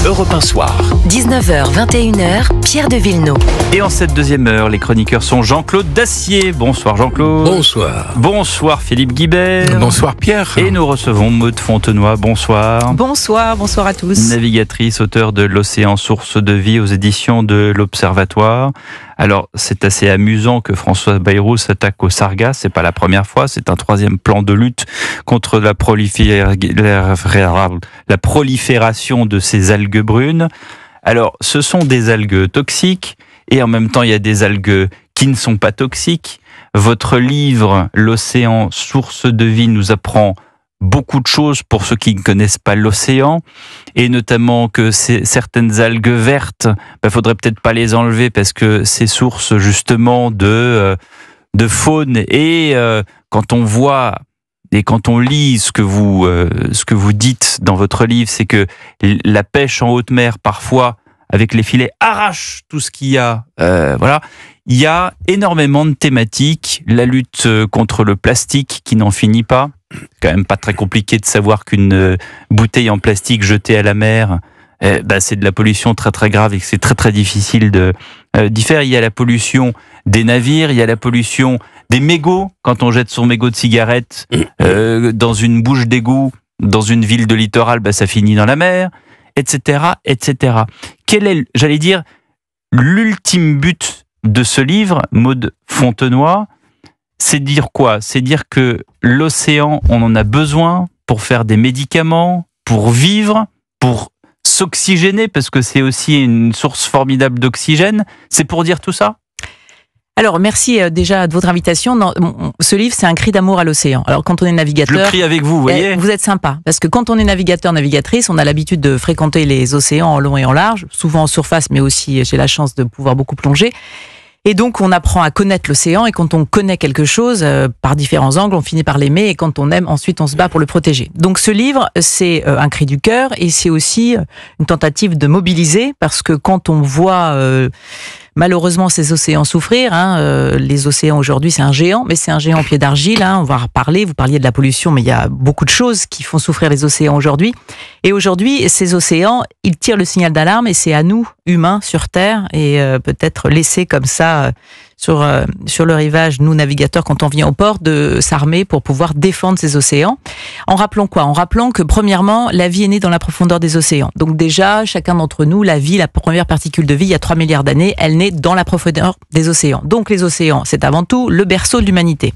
Europe 1 Soir. 19h, 21h, Pierre de Villeneuve. Et en cette deuxième heure, les chroniqueurs sont Jean-Claude Dacier. Bonsoir Jean-Claude. Bonsoir. Bonsoir Philippe Guibert. Bonsoir Pierre. Et nous recevons Maude Fontenoy. Bonsoir. Bonsoir à tous. Navigatrice, auteure de L'Océan, source de vie aux éditions de l'Observatoire. Alors, c'est assez amusant que François Bayrou s'attaque au sargasses. C'est pas la première fois. C'est un troisième plan de lutte contre la prolifération de ces algues brunes. Alors, ce sont des algues toxiques et en même temps, il y a des algues qui ne sont pas toxiques. Votre livre, L'Océan, source de vie, nous apprend beaucoup de choses pour ceux qui ne connaissent pas l'océan, et notamment que certaines algues vertes, faudrait peut-être pas les enlever parce que c'est source justement de faune. Et quand on voit et quand on lit ce que vous dites dans votre livre, c'est que la pêche en haute mer parfois avec les filets arrache tout ce qu'il y a. Voilà. Il y a énormément de thématiques. La lutte contre le plastique qui n'en finit pas. C'est quand même pas très compliqué de savoir qu'une bouteille en plastique jetée à la mer, c'est de la pollution très très grave et que c'est très très difficile d'y faire. Il y a la pollution des navires, il y a la pollution des mégots. Quand on jette son mégot de cigarette dans une bouche d'égout, dans une ville de littoral, ça finit dans la mer, etc., etc. Quel est, j'allais dire, l'ultime but de ce livre, Maude Fontenoy? C'est dire quoi? C'est dire que l'océan, on en a besoin pour faire des médicaments, pour vivre, pour s'oxygéner, parce que c'est aussi une source formidable d'oxygène. C'est pour dire tout ça? Alors, merci déjà de votre invitation. Ce livre, c'est un cri d'amour à l'océan. Alors, quand on est navigateur... Je le crie avec vous, vous voyez. Vous êtes sympa, parce que quand on est navigateur, navigatrice, on a l'habitude de fréquenter les océans en long et en large, souvent en surface, mais aussi j'ai la chance de pouvoir beaucoup plonger. Et donc, on apprend à connaître l'océan, et quand on connaît quelque chose, par différents angles, on finit par l'aimer, et quand on aime, ensuite, on se bat pour le protéger. Donc, ce livre, c'est un cri du cœur, et c'est aussi une tentative de mobiliser, parce que quand on voit malheureusement ces océans souffrir, les océans aujourd'hui, c'est un géant, mais c'est un géant en pied d'argile, on va en reparler, vous parliez de la pollution, mais il y a beaucoup de choses qui font souffrir les océans aujourd'hui. Et aujourd'hui, ces océans, ils tirent le signal d'alarme, et c'est à nous, humains, sur Terre, et peut-être laissés comme ça sur le rivage, nous navigateurs, quand on vient au port, de s'armer pour pouvoir défendre ces océans. En rappelant quoi? En rappelant que premièrement, la vie est née dans la profondeur des océans. Donc déjà, chacun d'entre nous, la vie, la première particule de vie, il y a 3 milliards d'années, elle naît dans la profondeur des océans. Donc les océans, c'est avant tout le berceau de l'humanité.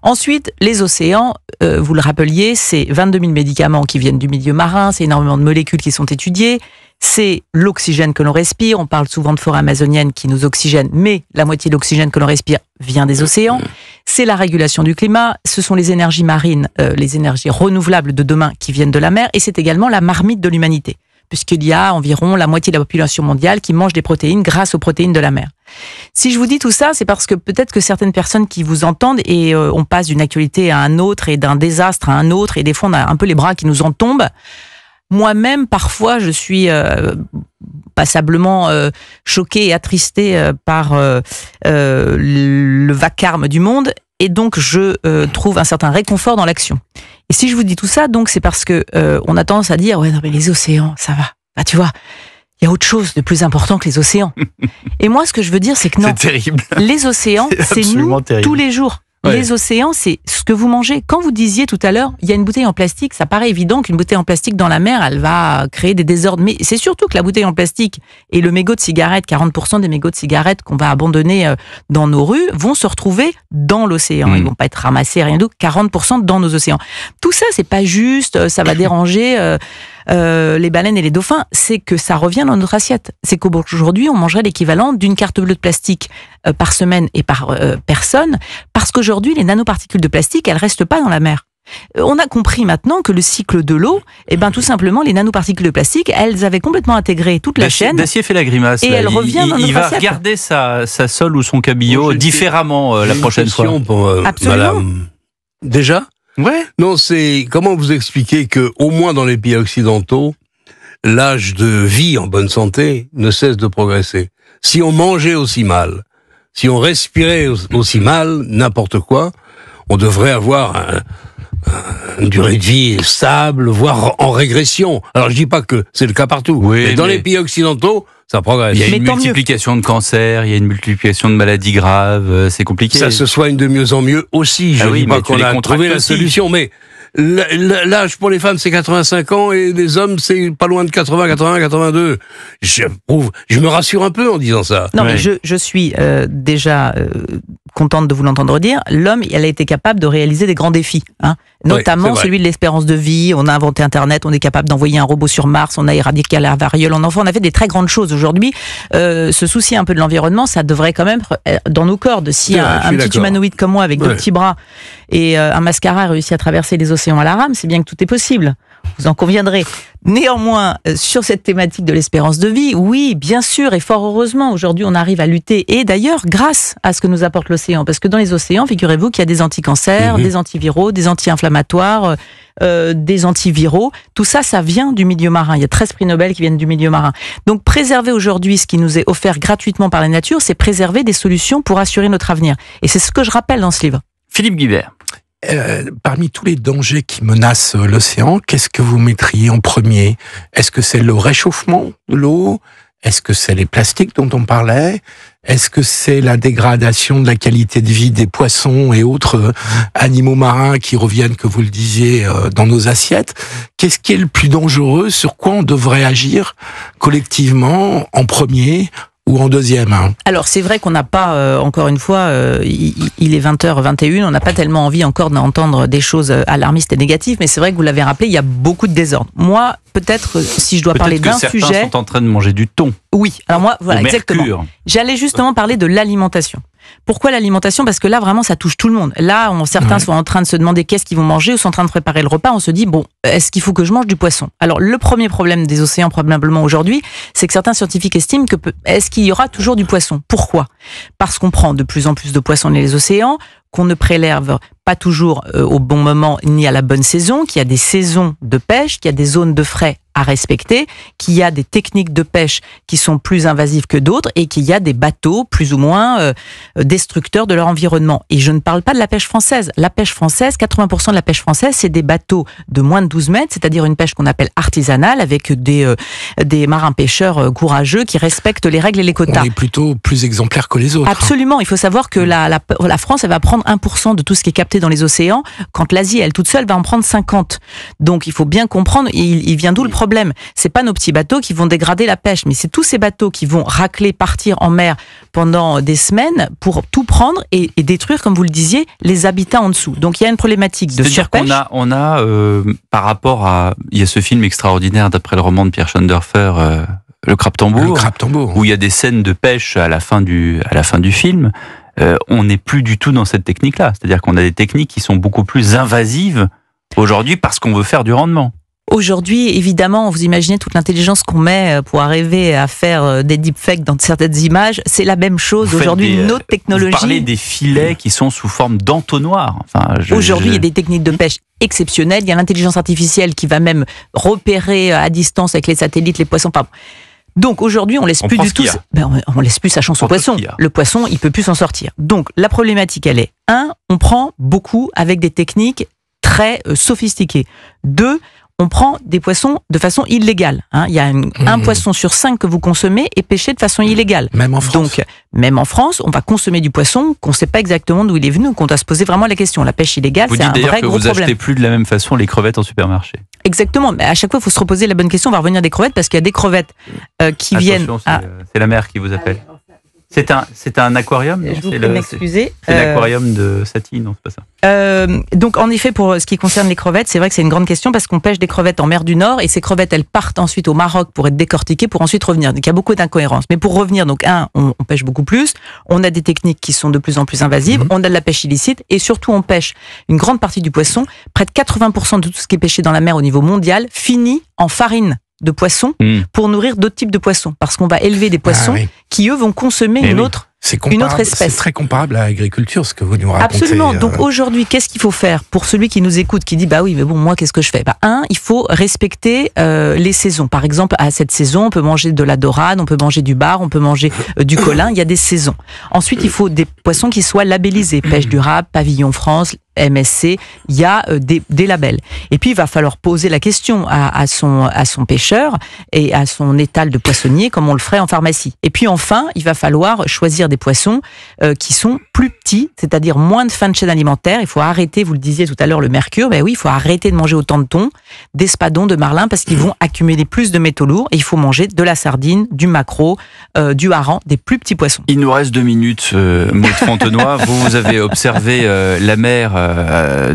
Ensuite, les océans, vous le rappeliez, c'est 22 000 médicaments qui viennent du milieu marin, c'est énormément de molécules qui sont étudiées. C'est l'oxygène que l'on respire. On parle souvent de forêt amazonienne qui nous oxygène, mais la moitié de l'oxygène que l'on respire vient des océans. C'est la régulation du climat. Ce sont les énergies marines, les énergies renouvelables de demain qui viennent de la mer. Et c'est également la marmite de l'humanité, puisqu'il y a environ la moitié de la population mondiale qui mange des protéines grâce aux protéines de la mer. Si je vous dis tout ça, c'est parce que peut-être que certaines personnes qui vous entendent, et on passe d'une actualité à un autre, et d'un désastre à un autre, et des fois on a un peu les bras qui nous en tombent. Moi-même, parfois, je suis passablement choquée et attristée par le vacarme du monde, et donc je trouve un certain réconfort dans l'action. Et si je vous dis tout ça, donc c'est parce que on a tendance à dire ouais, non mais les océans, ça va. Tu vois, il y a autre chose de plus important que les océans. Et moi, ce que je veux dire, c'est que non. C'est terrible. Les océans, c'est nous terrible. Tous les jours. Ouais. Les océans, c'est ce que vous mangez. Quand vous disiez tout à l'heure, il y a une bouteille en plastique, ça paraît évident qu'une bouteille en plastique dans la mer, elle va créer des désordres. Mais c'est surtout que la bouteille en plastique et le mégot de cigarette, 40% des mégots de cigarettes qu'on va abandonner dans nos rues, vont se retrouver dans l'océan. Ils vont pas être ramassés, rien d'autre, 40% dans nos océans. Tout ça, c'est pas juste, ça va déranger les baleines et les dauphins, c'est que ça revient dans notre assiette. C'est qu'aujourd'hui, on mangerait l'équivalent d'une carte bleue de plastique par semaine et par personne, parce qu'aujourd'hui, les nanoparticules de plastique, elles restent pas dans la mer. On a compris maintenant que le cycle de l'eau, tout simplement, les nanoparticules de plastique, elles avaient complètement intégré toute la chaîne. Dacier fait la grimace. Et elle revient dans notre assiette. Il va regarder sa sole ou son cabillaud différemment la prochaine fois. Pour, absolument. Madame. Déjà? Ouais. Non, c'est comment vous expliquer que, au moins dans les pays occidentaux, l'âge de vie en bonne santé ne cesse de progresser. Si on mangeait aussi mal, si on respirait aussi mal, n'importe quoi, on devrait avoir une durée de vie stable, voire en régression. Alors je dis pas que c'est le cas partout, mais dans les pays occidentaux, ça progresse. Il y a une Mais tant multiplication de cancers, il y a une multiplication de maladies graves, c'est compliqué. Ça se soigne de mieux en mieux aussi. Je dis pas qu'on a trouvé la solution, mais l'âge pour les femmes, c'est 85 ans et les hommes, c'est pas loin de 80, 81, 82. Je me rassure un peu en disant ça. Non, mais je suis déjà contente de vous l'entendre dire. L'homme, elle a été capable de réaliser des grands défis, hein, notamment celui de l'espérance de vie. On a inventé Internet, on est capable d'envoyer un robot sur Mars, on a éradiqué la variole en enfant. On a fait des très grandes choses aujourd'hui. Se soucier un peu de l'environnement, ça devrait quand même dans nos cordes. Si un petit humanoïde comme moi avec deux petits bras et un mascara réussit à traverser les océans à la rame, c'est bien que tout est possible. Vous en conviendrez. Néanmoins, sur cette thématique de l'espérance de vie, oui, bien sûr, et fort heureusement, aujourd'hui, on arrive à lutter. Et d'ailleurs, grâce à ce que nous apporte l'océan, parce que dans les océans, figurez-vous qu'il y a des anticancers, des antiviraux, des anti-inflammatoires, des antiviraux. Tout ça, ça vient du milieu marin. Il y a 13 prix Nobel qui viennent du milieu marin. Donc, préserver aujourd'hui ce qui nous est offert gratuitement par la nature, c'est préserver des solutions pour assurer notre avenir. Et c'est ce que je rappelle dans ce livre. Philippe Guibert. Parmi tous les dangers qui menacent l'océan, qu'est-ce que vous mettriez en premier? Est-ce que c'est le réchauffement de l'eau? Est-ce que c'est les plastiques dont on parlait? Est-ce que c'est la dégradation de la qualité de vie des poissons et autres animaux marins qui reviennent, que vous le disiez, dans nos assiettes? Qu'est-ce qui est le plus dangereux? Sur quoi on devrait agir collectivement en premier ou en deuxième? Alors c'est vrai qu'on n'a pas, encore une fois, il est 20h21, on n'a pas tellement envie encore d'entendre des choses alarmistes et négatives, mais c'est vrai que vous l'avez rappelé, il y a beaucoup de désordre. Moi, peut-être, si je dois parler d'un sujet... Certains sont en train de manger du thon. Oui, alors moi, voilà, exactement. J'allais justement parler de l'alimentation. Pourquoi l'alimentation? Parce que là, vraiment, ça touche tout le monde. Là, certains sont en train de se demander qu'est-ce qu'ils vont manger ou sont en train de préparer le repas. On se dit, bon, est-ce qu'il faut que je mange du poisson? Alors, le premier problème des océans, probablement aujourd'hui, c'est que certains scientifiques estiment que est-ce qu'il y aura toujours du poisson? Pourquoi? Parce qu'on prend de plus en plus de poissons dans les océans, qu'on ne prélève pas toujours au bon moment ni à la bonne saison, qu'il y a des saisons de pêche, qu'il y a des zones de frais à respecter, qu'il y a des techniques de pêche qui sont plus invasives que d'autres et qu'il y a des bateaux plus ou moins destructeurs de leur environnement. Et je ne parle pas de la pêche française. La pêche française, 80% de la pêche française, c'est des bateaux de moins de 12 mètres, c'est-à-dire une pêche qu'on appelle artisanale avec des marins-pêcheurs courageux qui respectent les règles et les quotas. On est plutôt plus exemplaires que les autres. Absolument. Il faut savoir que la France, elle va prendre 1% de tout ce qui est capté dans les océans, quand l'Asie, elle toute seule, va en prendre 50. Donc il faut bien comprendre, il vient d'où le problème? C'est pas nos petits bateaux qui vont dégrader la pêche, mais c'est tous ces bateaux qui vont racler, partir en mer pendant des semaines pour tout prendre et détruire, comme vous le disiez, les habitats en dessous. Donc il y a une problématique de surpêche. On a par rapport à... Il y a ce film extraordinaire d'après le roman de Pierre Schoendoerfer, Le Crabe-Tambour, où il y a des scènes de pêche à la fin du film. On n'est plus du tout dans cette technique-là. C'est-à-dire qu'on a des techniques qui sont beaucoup plus invasives aujourd'hui parce qu'on veut faire du rendement. Aujourd'hui, évidemment, vous imaginez toute l'intelligence qu'on met pour arriver à faire des deepfakes dans certaines images. C'est la même chose. Aujourd'hui, notre technologie... Vous parlez des filets qui sont sous forme d'entonnoir. Enfin, aujourd'hui, il y a des techniques de pêche exceptionnelles. Il y a l'intelligence artificielle qui va même repérer à distance avec les satellites les poissons. Pardon. Donc aujourd'hui, on laisse plus du tout. On laisse plus sa chance au poisson. Le poisson, il peut plus s'en sortir. Donc la problématique, elle est 1, on prend beaucoup avec des techniques très sophistiquées. 2, on prend des poissons de façon illégale. Il y a un poisson sur 5 que vous consommez est pêché de façon illégale. Même en France. Donc, même en France, on va consommer du poisson qu'on ne sait pas exactement d'où il est venu, qu'on doit se poser vraiment la question. La pêche illégale, c'est un vrai gros problème. Vous dites d'ailleurs que vous achetez plus de la même façon les crevettes en supermarché. Exactement, mais à chaque fois, il faut se reposer la bonne question. On va revenir des crevettes parce qu'il y a des crevettes qui viennent... C'est la mer qui vous appelle. C'est un aquarium? Je vous prie de m'excuser. C'est l'aquarium de Satie, non, c'est pas ça. Donc en effet, pour ce qui concerne les crevettes, c'est vrai que c'est une grande question parce qu'on pêche des crevettes en mer du Nord et ces crevettes, elles partent ensuite au Maroc pour être décortiquées pour ensuite revenir. Donc il y a beaucoup d'incohérences. Mais pour revenir, donc on pêche beaucoup plus, on a des techniques qui sont de plus en plus invasives, on a de la pêche illicite et surtout on pêche une grande partie du poisson. Près de 80% de tout ce qui est pêché dans la mer au niveau mondial finit en farine de poissons pour nourrir d'autres types de poissons. Parce qu'on va élever des poissons qui, eux, vont consommer une autre espèce. C'est très comparable à l'agriculture, ce que vous nous racontez. Absolument. Donc aujourd'hui, qu'est-ce qu'il faut faire pour celui qui nous écoute, qui dit, bah oui, mais bon, moi, qu'est-ce que je fais? Il faut respecter les saisons. Par exemple, à cette saison, on peut manger de la dorade, on peut manger du bar, on peut manger du colin. Il y a des saisons. Ensuite, il faut des poissons qui soient labellisés. Pêche durable, Pavillon France, MSC, il y a des labels. Et puis il va falloir poser la question à son pêcheur et à son étal de poissonnier, comme on le ferait en pharmacie. Et puis enfin, il va falloir choisir des poissons qui sont plus petits, c'est-à-dire moins de fin de chaîne alimentaire. Il faut arrêter, vous le disiez tout à l'heure, le mercure. Ben oui, il faut arrêter de manger autant de thon, d'espadons, de marlins, parce qu'ils vont accumuler plus de métaux lourds. Et il faut manger de la sardine, du maquereau, du hareng, des plus petits poissons. Il nous reste 2 minutes, Maud Fontenoy. Vous avez observé la mer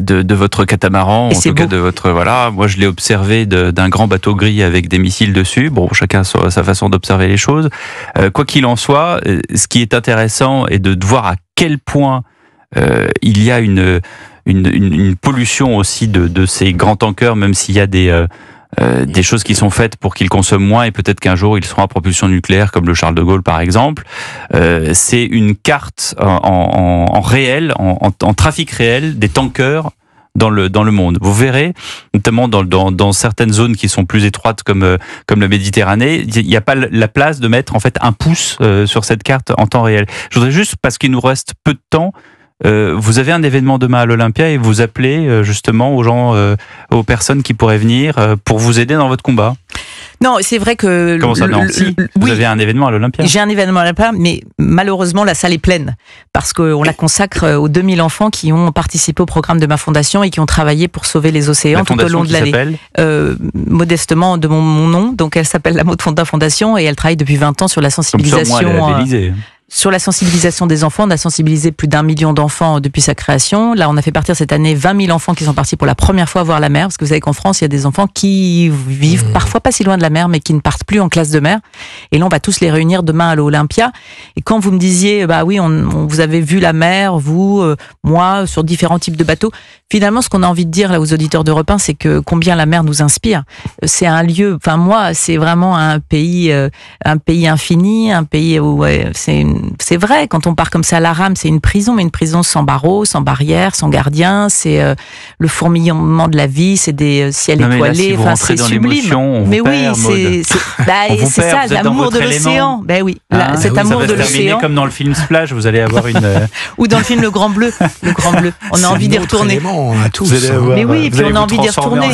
de votre catamaran, en tout cas de votre... Voilà, moi je l'ai observé d'un grand bateau gris avec des missiles dessus. Bon, chacun a sa façon d'observer les choses. Quoi qu'il en soit, ce qui est intéressant est de voir à quel point il y a une pollution aussi de ces grands tankers, même s'il y a des choses qui sont faites pour qu'ils consomment moins, et peut-être qu'un jour ils seront à propulsion nucléaire comme le Charles de Gaulle par exemple. C'est une carte en réel, en trafic réel des tankers dans le monde. Vous verrez, notamment dans certaines zones qui sont plus étroites comme la Méditerranée, il n'y a pas la place de mettre en fait un pouce sur cette carte en temps réel. Je voudrais juste, parce qu'il nous reste peu de temps, vous avez un événement demain à l'Olympia et vous appelez justement aux gens, aux personnes qui pourraient venir pour vous aider dans votre combat. Non, c'est vrai que... Comment ça, non? Si, vous avez un événement à l'Olympia. J'ai un événement à l'Olympia, mais malheureusement, la salle est pleine. Parce qu'on la consacre aux 2000 enfants qui ont participé au programme de ma fondation et qui ont travaillé pour sauver les océans tout au long de l'année. Modestement, de mon nom. Donc, elle s'appelle la Maud Fontenoy Fondation et elle travaille depuis 20 ans sur la sensibilisation... Comme ça, moi, elle est sur la sensibilisation des enfants. On a sensibilisé plus d'1 million d'enfants depuis sa création. Là, on a fait partir cette année 20 000 enfants qui sont partis pour la première fois voir la mer. Parce que vous savez qu'en France, il y a des enfants qui vivent parfois pas si loin de la mer, mais qui ne partent plus en classe de mer. Et là, on va tous les réunir demain à l'Olympia. Et quand vous me disiez, bah oui, vous avez vu la mer, vous, moi, sur différents types de bateaux. Finalement, ce qu'on a envie de dire là aux auditeurs d'Europe 1, c'est que combien la mer nous inspire. C'est un lieu, enfin moi, c'est vraiment un pays infini, un pays où c'est vrai, quand on part comme ça à la rame, c'est une prison, mais une prison sans barreaux, sans barrières, sans gardien. C'est le fourmillement de la vie, c'est des ciels étoilés. Enfin, c'est sublime. Mais oui, c'est ça, l'amour de l'océan. Ben oui, cet amour de l'océan. Comme dans le film Splash, vous allez avoir une. Ou dans le film Le Grand Bleu. Le Grand Bleu. On a envie d'y retourner. On a tous. Mais oui, puis on a envie d'y retourner.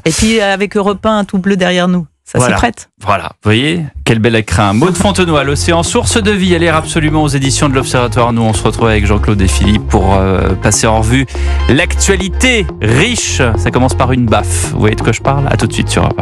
Et puis avec Europe 1, tout bleu derrière nous. Ça s'y prête. Voilà, vous voyez, quel bel écrin. Maud Fontenoy, l'océan, source de vie, elle est absolument aux éditions de l'Observatoire. Nous, on se retrouve avec Jean-Claude et Philippe pour passer en revue l'actualité riche. Ça commence par une baffe. Vous voyez de quoi je parle? À tout de suite sur Europe 1.